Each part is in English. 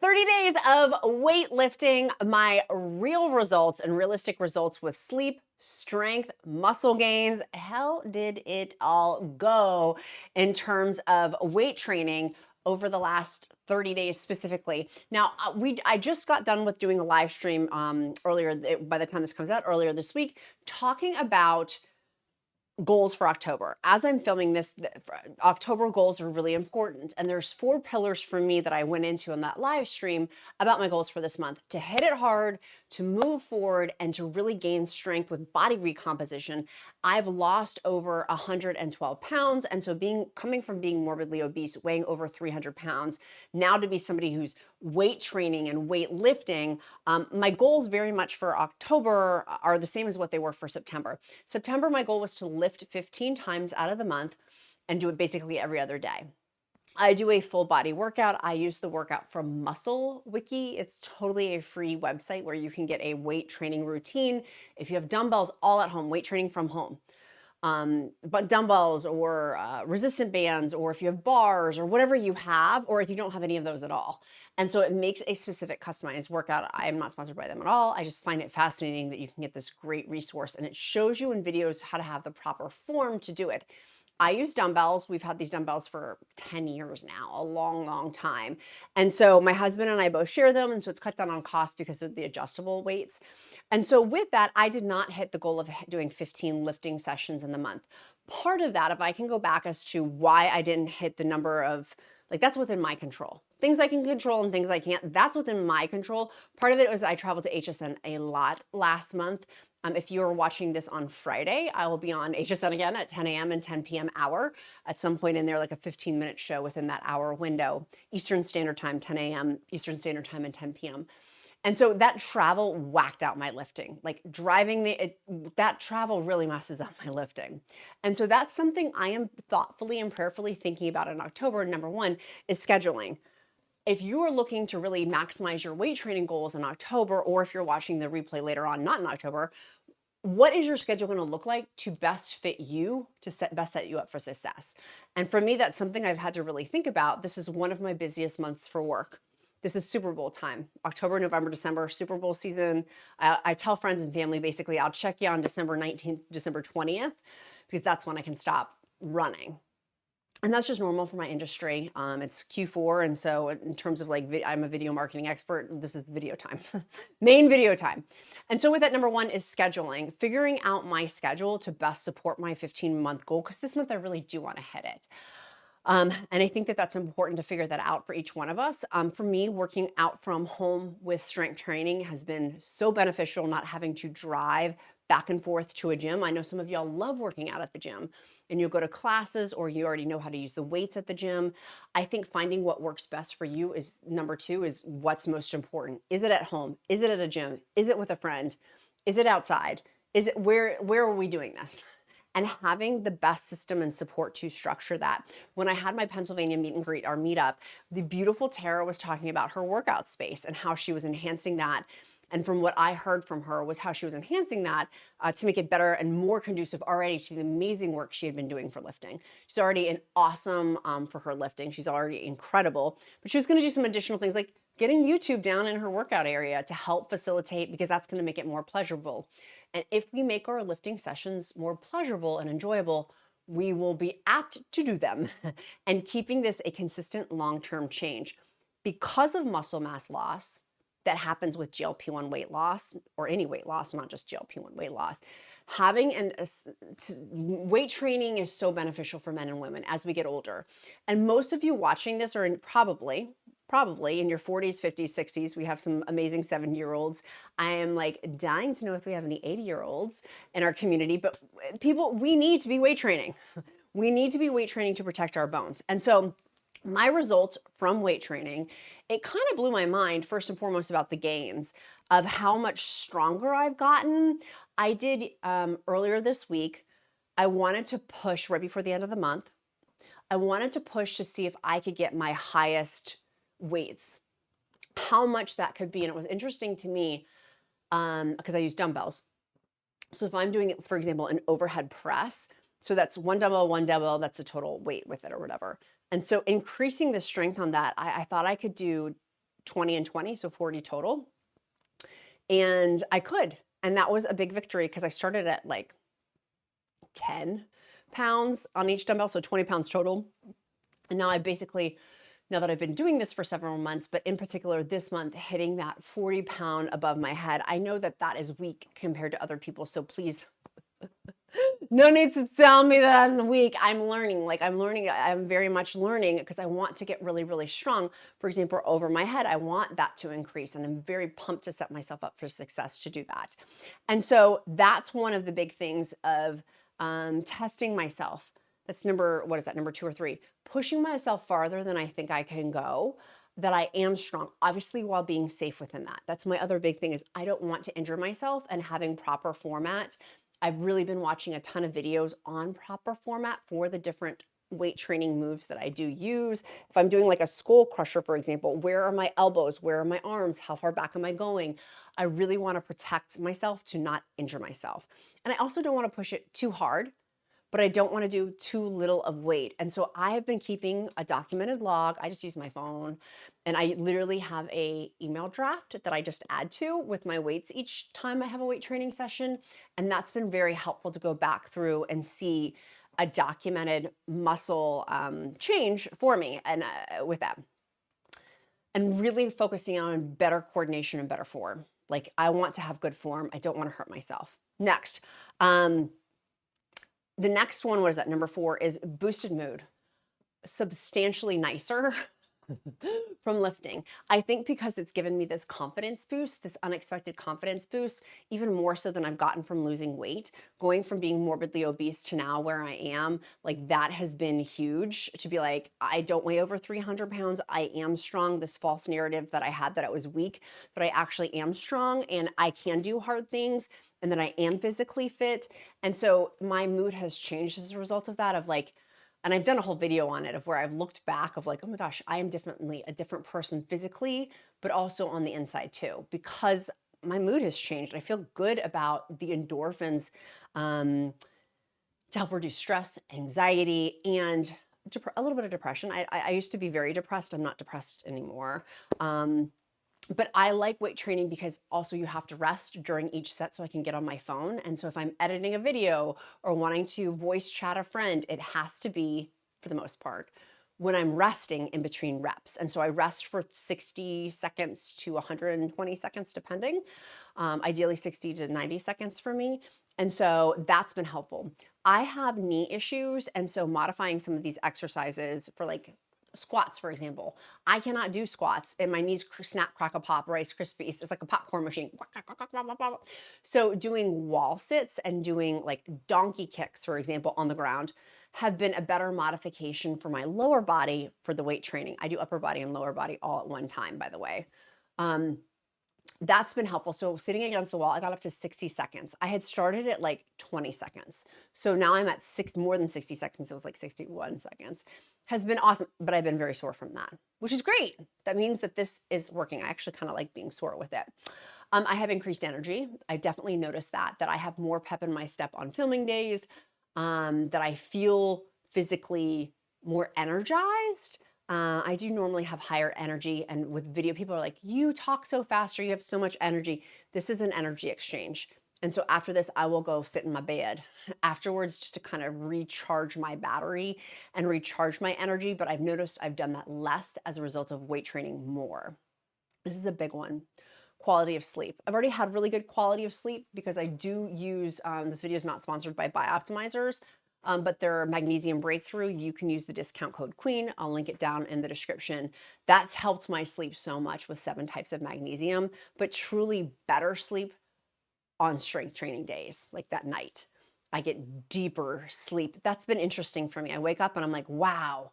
30 days of weightlifting, my real results and realistic results with sleep, strength, muscle gains. How did it all go in terms of weight training over the last 30 days specifically? Now, I just got done with doing a live stream earlier, by the time this comes out, earlier this week, talking about goals for October. As I'm filming this, October goals are really important. And there's 4 pillars for me that I went into in that live stream about my goals for this month: to hit it hard, to move forward, and to really gain strength with body recomposition. I've lost over 112 pounds. And so coming from being morbidly obese, weighing over 300 pounds, now to be somebody who's weight training and weightlifting, my goals very much for October are the same as what they were for September. September, my goal was to lift 15 times out of the month and do it basically every other day. I do a full body workout. I use the workout from Muscle Wiki. It's totally a free website where you can get a weight training routine. If you have dumbbells all at home, weight training from home, but dumbbells or resistant bands, or if you have bars or whatever you have, or if you don't have any of those at all. And so it makes a specific customized workout. I am not sponsored by them at all. I just find it fascinating that you can get this great resource, and it shows you in videos how to have the proper form to do it. I use dumbbells. We've had these dumbbells for 10 years now, a long, long time. And so my husband and I both share them. And so it's cut down on cost because of the adjustable weights. And so with that, I did not hit the goal of doing 15 lifting sessions in the month. Part of that, if I can go back as to why I didn't hit the number of, like, that's within my control. Things I can control and things I can't, that's within my control. Part of it was I traveled to HSN a lot last month. If you're watching this on Friday, I will be on HSN again at 10 a.m. and 10 p.m. hour at some point in there, like a 15-minute show within that hour window, Eastern Standard Time, 10 a.m. Eastern Standard Time and 10 p.m. And so that travel whacked out my lifting. Like that travel really messes up my lifting. And so that's something I am thoughtfully and prayerfully thinking about in October. Number one is scheduling. If you are looking to really maximize your weight training goals in October, or if you're watching the replay later on, not in October, what is your schedule going to look like to best fit you, to best set you up for success? And for me, that's something I've had to really think about. This is one of my busiest months for work. This is Super Bowl time, October, November, December, Super Bowl season. I tell friends and family, basically, I'll check you on December 19th, December 20th, because that's when I can stop running. And that's just normal for my industry. It's Q4. And so in terms of like, I'm a video marketing expert. This is video time, main video time. And so with that, number one is scheduling, figuring out my schedule to best support my 15-month goal. Because this month I really do want to hit it. And I think that that's important to figure that out for each one of us. For me, working out from home with strength training has been so beneficial, not having to drive back and forth to a gym. I know some of y'all love working out at the gym, and you'll go to classes or you already know how to use the weights at the gym. I think finding what works best for you is number two, is what's most important. Is it at home? Is it at a gym? Is it with a friend? Is it outside? Is it where are we doing this? And having the best system and support to structure that. When I had my Pennsylvania meet and greet, our meetup, the beautiful Tara was talking about her workout space and how she was enhancing that. And from what I heard from her was how she was enhancing that to make it better and more conducive already to the amazing work she had been doing for lifting. She's already an awesome for her lifting. She's already incredible, but she was going to do some additional things like getting YouTube down in her workout area to help facilitate, because that's going to make it more pleasurable. And if we make our lifting sessions more pleasurable and enjoyable, we will be apt to do them and keeping this a consistent long-term change. Because of muscle mass loss that happens with GLP-1 weight loss, or any weight loss, not just GLP-1 weight loss, having weight training is so beneficial for men and women as we get older. And most of you watching this are probably in your 40s, 50s, 60s. We have some amazing 70-year-olds. I am like dying to know if we have any 80-year-olds in our community, but people, we need to be weight training. We need to be weight training to protect our bones. And so my results from weight training, it kind of blew my mind, first and foremost, about the gains of how much stronger I've gotten. I did earlier this week, I wanted to push right before the end of the month. I wanted to push to see if I could get my highest weights, how much that could be. And it was interesting to me because I use dumbbells. So if I'm doing it, for example, an overhead press, so that's one dumbbell, that's the total weight with it or whatever. And so increasing the strength on that, I thought I could do 20 and 20, so 40 total. And I could. And that was a big victory because I started at like 10 pounds on each dumbbell, so 20 pounds total. And now now that I've been doing this for several months, but in particular this month, hitting that 40-pound above my head, I know that that is weak compared to other people. So please, no need to tell me that I'm weak. I'm learning. I'm very much learning because I want to get really, really strong. For example, over my head, I want that to increase. And I'm very pumped to set myself up for success to do that. And so that's one of the big things of testing myself. That's number 2 or 3? Pushing myself farther than I think I can go, that I am strong, obviously while being safe within that. That's my other big thing is I don't want to injure myself, and having proper format. I've really been watching a ton of videos on proper format for the different weight training moves that I do use. If I'm doing like a skull crusher, for example, where are my elbows? Where are my arms? How far back am I going? I really want to protect myself to not injure myself. And I also don't want to push it too hard, but I don't want to do too little of weight. And so I have been keeping a documented log. I just use my phone, and I literally have a email draft that I just add to with my weights each time I have a weight training session. And that's been very helpful to go back through and see a documented muscle change for me and with that. And really focusing on better coordination and better form. Like, I want to have good form. I don't want to hurt myself. Next, the next one, what is that? Number 4 is boosted mood. Substantially nicer from lifting. I think because it's given me this confidence boost, this unexpected confidence boost, even more so than I've gotten from losing weight, going from being morbidly obese to now where I am, like that has been huge to be like, I don't weigh over 300 pounds. I am strong. This false narrative that I had that I was weak, that I actually am strong and I can do hard things and that I am physically fit. And so my mood has changed as a result of that, of like, and I've done a whole video on it of where I've looked back of like, oh my gosh, I am definitely a different person physically, but also on the inside too, because my mood has changed. I feel good about the endorphins to help reduce stress, anxiety, and a little bit of depression. I used to be very depressed. I'm not depressed anymore. But I like weight training because also you have to rest during each set so I can get on my phone. And so if I'm editing a video or wanting to voice chat a friend, it has to be, for the most part, when I'm resting in between reps. And so I rest for 60 seconds to 120 seconds, depending. Ideally 60 to 90 seconds for me. And so that's been helpful. I have knee issues. And so modifying some of these exercises for like squats, for example. I cannot do squats and my knees snap, crackle, pop, Rice Krispies. It's like a popcorn machine. So doing wall sits and doing like donkey kicks, for example, on the ground have been a better modification for my lower body for the weight training. I do upper body and lower body all at one time, by the way. That's been helpful. So sitting against the wall, I got up to 60 seconds. I had started at like 20 seconds. So now I'm at more than 60 seconds. It was like 61 seconds. Has been awesome, but I've been very sore from that, which is great. That means that this is working. I actually kind of like being sore with it. I have increased energy. I definitely noticed that I have more pep in my step on filming days, that I feel physically more energized. I do normally have higher energy, and with video, people are like, you talk so fast or you have so much energy. This is an energy exchange. And so after this, I will go sit in my bed afterwards just to kind of recharge my battery and recharge my energy. But I've noticed I've done that less as a result of weight training more. This is a big one. Quality of sleep. I've already had really good quality of sleep because I do use, this video is not sponsored by Bioptimizers, but their magnesium breakthrough, you can use the discount code QUEEN. I'll link it down in the description. That's helped my sleep so much with 7 types of magnesium, but truly better sleep on strength training days, like that night. I get deeper sleep. That's been interesting for me. I wake up and I'm like, wow,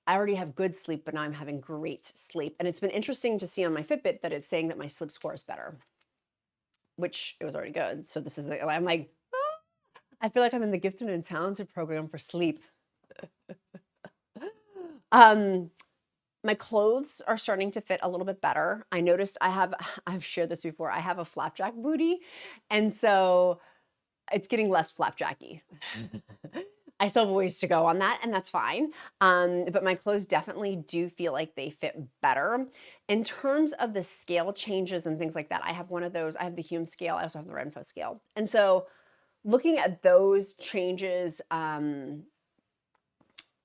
I already have good sleep, but now I'm having great sleep. And it's been interesting to see on my Fitbit that it's saying that my sleep score is better, which it was already good. So this is, I'm like, I feel like I'm in the gifted and talented program for sleep. My clothes are starting to fit a little bit better. I noticed I've shared this before, I have a flapjack booty. And so it's getting less flapjacky. I still have a ways to go on that, and that's fine. But my clothes definitely do feel like they fit better. In terms of the scale changes and things like that, I have one of those. I have the Hume scale. I also have the Renpho scale. And so looking at those changes,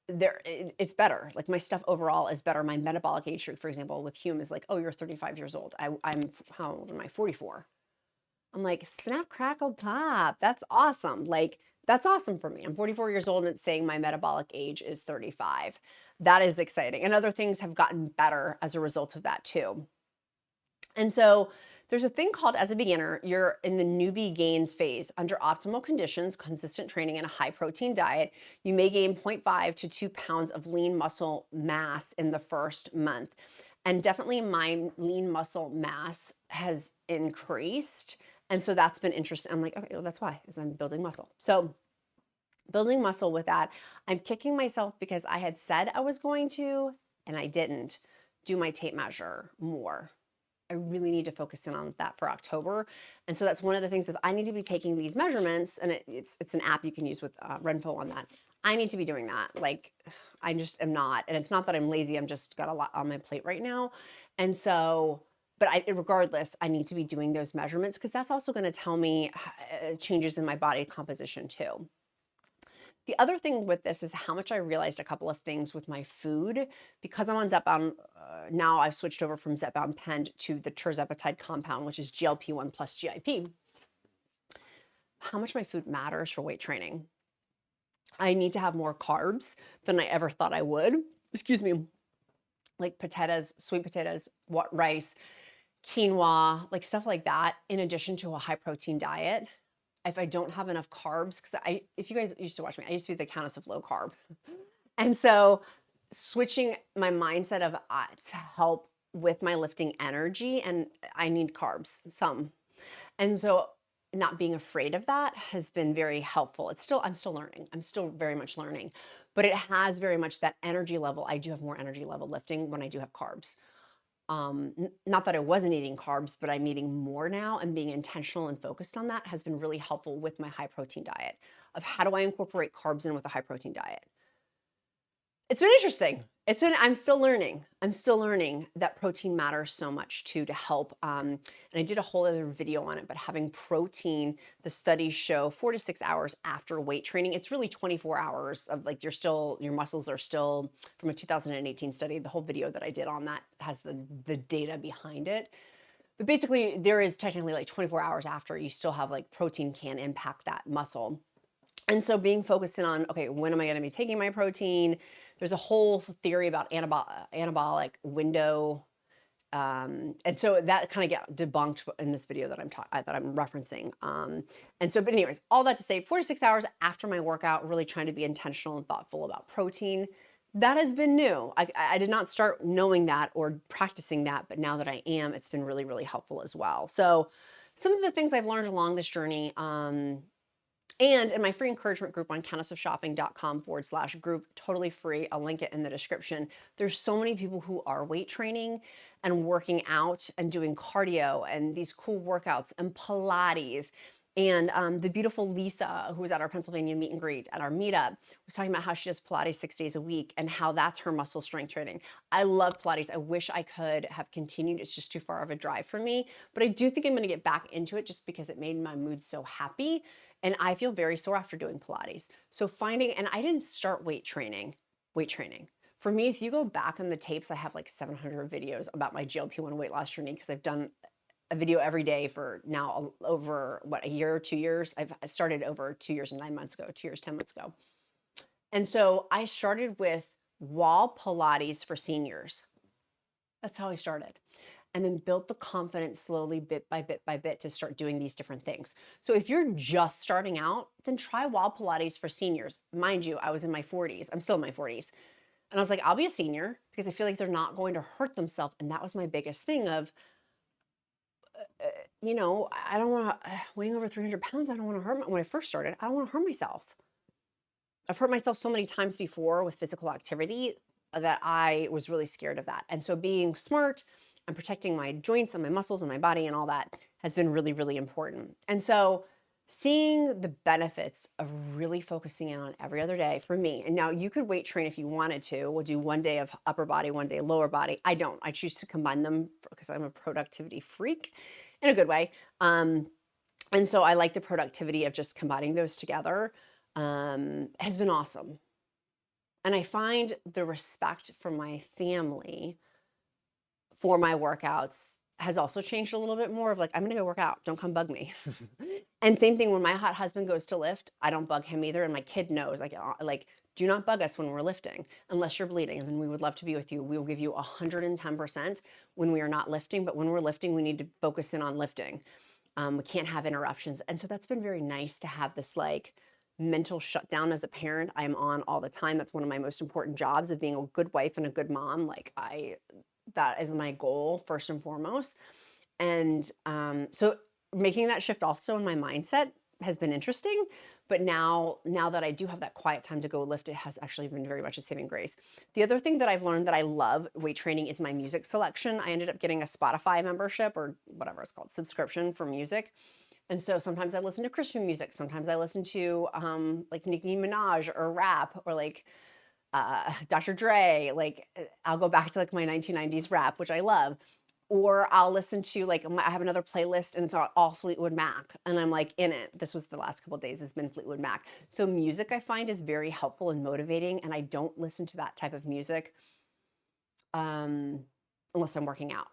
it's better. Like my stuff overall is better. My metabolic age, for example, with Hume is like, oh, you're 35 years old. I'm how old am I? 44. I'm like, snap, crackle, pop. That's awesome. Like, that's awesome for me. I'm 44 years old and it's saying my metabolic age is 35. That is exciting. And other things have gotten better as a result of that too. And so there's a thing called, as a beginner, you're in the newbie gains phase. Under optimal conditions, consistent training, and a high protein diet, you may gain 0.5 to 2 pounds of lean muscle mass in the first month. And definitely my lean muscle mass has increased. And so that's been interesting. I'm like, okay, well, that's why, is I'm building muscle. So building muscle with that, I'm kicking myself because I had said I was going to, and I didn't do my tape measure more. I really need to focus in on that for October. And so that's one of the things. If I need to be taking these measurements, and it's an app you can use with Renpho on that, I need to be doing that. Like, I just am not. And it's not that I'm lazy. I'm just got a lot on my plate right now. And so, but regardless, I need to be doing those measurements because that's also going to tell me changes in my body composition too. The other thing with this is how much I realized a couple of things with my food. Because I'm on Zepbound, now I've switched over from Zepbound Pen to the Tirzepatide compound, which is GLP-1 plus GIP. How much my food matters for weight training. I need to have more carbs than I ever thought I would. Excuse me. Like potatoes, sweet potatoes, rice, quinoa, like stuff like that, in addition to a high protein diet. If I don't have enough carbs, because if you guys used to watch me, I used to be the countess of low carb. And so switching my mindset of to help with my lifting energy, and I need carbs, some. And so not being afraid of that has been very helpful. I'm still learning. I'm still very much learning, but it has very much that energy level. I do have more energy level lifting when I do have carbs. Not that I wasn't eating carbs, but I'm eating more now, and being intentional and focused on that has been really helpful with my high protein diet of how do I incorporate carbs in with a high protein diet. It's been interesting. I'm still learning. I'm still learning that protein matters so much too, to help. And I did a whole other video on it, but having protein, the studies show 4 to 6 hours after weight training. It's really 24 hours of like, your muscles are still, from a 2018 study, the whole video that I did on that has the data behind it. But basically there is technically like 24 hours after, you still have like protein can impact that muscle. And so being focused in on, okay, when am I going to be taking my protein? There's a whole theory about anabolic window. And so that kind of got debunked in this video that I'm referencing. But anyways, all that to say, 4 to 6 hours after my workout, really trying to be intentional and thoughtful about protein. That has been new. I did not start knowing that or practicing that, but now that I am, it's been really, really helpful as well. So some of the things I've learned along this journey, and in my free encouragement group on countessofshopping.com/group, totally free. I'll link it in the description. There's so many people who are weight training and working out and doing cardio and these cool workouts and Pilates. And the beautiful Lisa, who was at our Pennsylvania meet and greet at our meetup, was talking about how she does Pilates 6 days a week and how that's her muscle strength training. I love Pilates. I wish I could have continued. It's just too far of a drive for me. But I do think I'm going to get back into it just because it made my mood so happy. And I feel very sore after doing Pilates. So and I didn't start weight training. For me, if you go back on the tapes, I have like 700 videos about my GLP-1 weight loss journey because I've done a video every day for now over a year or 2 years. I started over 2 years and 9 months ago, 2 years, 10 months ago. And so I started with wall Pilates for seniors. That's how I started. And then built the confidence slowly, bit by bit by bit, to start doing these different things. So if you're just starting out, then try wall Pilates for seniors. Mind you, I was in my 40s. I'm still in my 40s. And I was like, I'll be a senior because I feel like they're not going to hurt themselves. And that was my biggest thing of, I don't want to, weighing over 300 pounds, I don't want to when I first started, I don't want to hurt myself. I've hurt myself so many times before with physical activity that I was really scared of that. And so being smart and protecting my joints and my muscles and my body and all that has been really, really important. And so seeing the benefits of really focusing in on every other day for me. And now you could weight train if you wanted to. We'll do one day of upper body, one day lower body. I don't. I choose to combine them because I'm a productivity freak in a good way. And so I like the productivity of just combining those together. Has been awesome. And I find the respect from my family for my workouts has also changed a little bit more of like, I'm gonna go work out. Don't come bug me. And same thing when my hot husband goes to lift, I don't bug him either. And my kid knows, like, do not bug us when we're lifting unless you're bleeding. And then we would love to be with you. We will give you 110% when we are not lifting. But when we're lifting, we need to focus in on lifting. We can't have interruptions. And so that's been very nice to have this like mental shutdown as a parent. I'm on all the time. That's one of my most important jobs of being a good wife and a good mom. That is my goal first and foremost. And so making that shift also in my mindset has been interesting. But now that I do have that quiet time to go lift, it has actually been very much a saving grace. The other thing that I've learned that I love weight training is my music selection. I ended up getting a Spotify membership or whatever it's called, subscription for music. And so sometimes I listen to Christian music. Sometimes I listen to like Nicki Minaj or rap or like Dr. Dre. I'll go back to like my 1990s rap, which I love. Or I'll listen to like I have another playlist and it's all Fleetwood Mac, and I'm like in it. This was the last couple of days has been Fleetwood Mac. So music I find is very helpful and motivating, and I don't listen to that type of music unless I'm working out.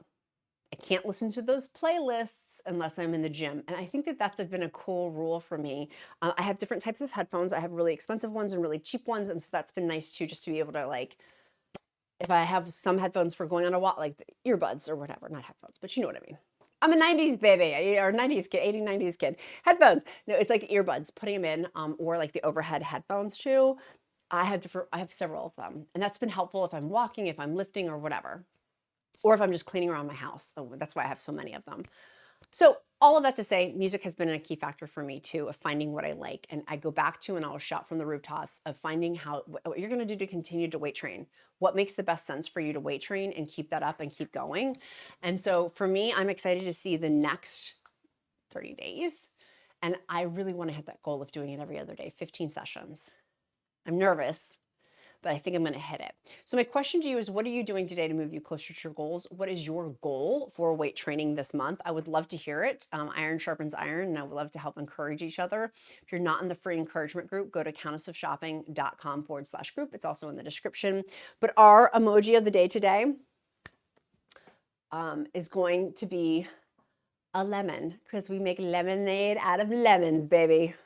I can't listen to those playlists unless I'm in the gym. And I think that that's been a cool rule for me. I have different types of headphones. I have really expensive ones and really cheap ones. And so that's been nice too, just to be able to like, if I have some headphones for going on a walk, like the earbuds or whatever, not headphones, but you know what I mean. I'm a 90s baby or 90s kid, 80s, 90s kid. Headphones. No, it's like earbuds, putting them in, or like the overhead headphones too. I have several of them. And that's been helpful if I'm walking, if I'm lifting or whatever, or if I'm just cleaning around my house. So that's why I have so many of them. So all of that to say, music has been a key factor for me too, of finding what I like. And I go back to, and I'll shout from the rooftops of finding what you're going to do to continue to weight train, what makes the best sense for you to weight train and keep that up and keep going. And so for me, I'm excited to see the next 30 days. And I really want to hit that goal of doing it every other day, 15 sessions. I'm nervous, but I think I'm going to hit it. So my question to you is, what are you doing today to move you closer to your goals? What is your goal for weight training this month? I would love to hear it. Iron sharpens iron, and I would love to help encourage each other. If you're not in the free encouragement group, go to countessofshopping.com/group. It's also in the description. But our emoji of the day today is going to be a lemon, because we make lemonade out of lemons, baby.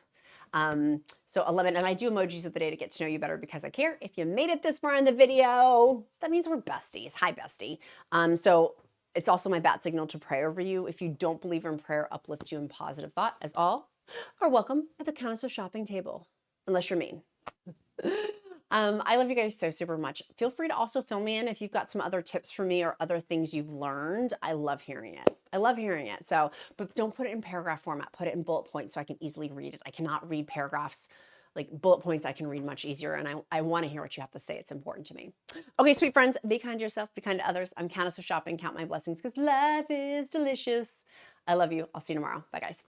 So 11, and I do emojis of the day to get to know you better because I care. If you made it this far in the video, that means we're besties. Hi, bestie. So it's also my bat signal to pray over you. If you don't believe in prayer, uplift you in positive thought, as all are welcome at the Countess of Shopping table, unless you're mean. I love you guys so super much. Feel free to also fill me in if you've got some other tips for me or other things you've learned. I love hearing it. I love hearing it. So, but don't put it in paragraph format. Put it in bullet points so I can easily read it. I cannot read paragraphs. Like bullet points I can read much easier, and I want to hear what you have to say. It's important to me. Okay, sweet friends, be kind to yourself, be kind to others. I'm Countess of Shopping. Count my blessings because life is delicious. I love you. I'll see you tomorrow. Bye, guys.